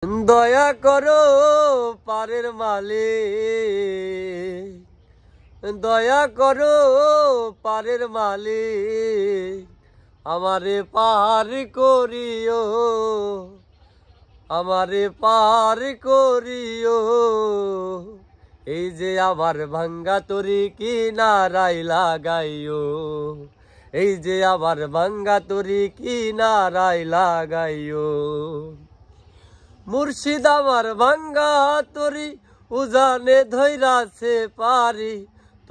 দয়া করো পারের মালিক, দয়া করো পারের মালিক, আমারে পার করিও, আমারে পার করিও। এই যে আমার ভাঙ্গা তরি কিনারায় লাগাইও, এই যে আমার ভাঙ্গা তরি কিনারায় লাগাইও। মুর্শিদ আমার ভাঙ্গা তরি উজানে ধৈরাছে পারি,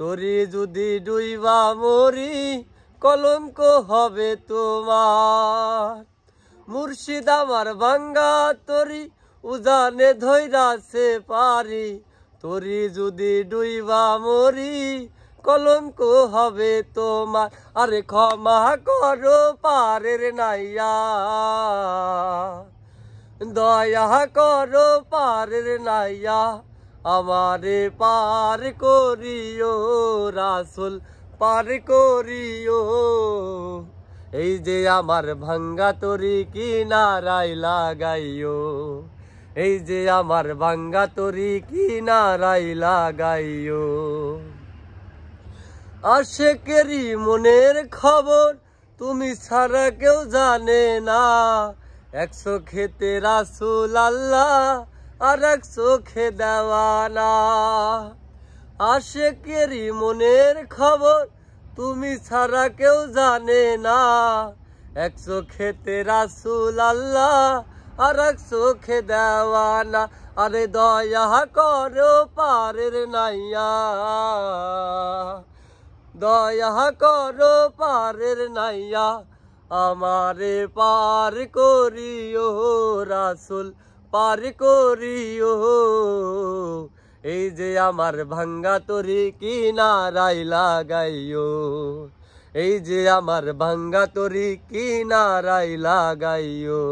তরি যদি ডুইবা মরি কলঙ্ক হবে তোমার। মুর্শিদ আমার ভাঙ্গা তরি উজানে ধৈরাছে পারি, তরি যদি ডুইবা মরি কলঙ্ক হবে তোমার। আরে ক্ষমা করো পারের নাইয়া, দয়া করো পারের নাইয়া, আমারে পার করিও রাসূল পার করিও। এই যে আমার ভাঙ্গা তরি কিনারায় লাগাইও, এই যে আমার ভাঙ্গা তরি কিনারায় লাগাইও। আশেকেরি মনের খবর তুমি ছাড়া কেউ জানে না, এক চোখেতে রাসূল আল্লাহ আর এক চোখে দেওয়ানা। আশেকেরি মনের খবর তুমি ছাড়া কেউ জানে না, এক চোখেতে রাসূল আল্লাহ আর এক চোখে দেওয়ানা। আরে দয়া করো পারের নাইয়া, দয়া করো পারের নাইয়া, আমারে পার করিও রাসূল পার করিও। এই যে আমার ভাঙ্গা তরি কিনারায় লাগাইও, এই যে আমার ভাঙ্গা তরি কিনারায় লাগাইও।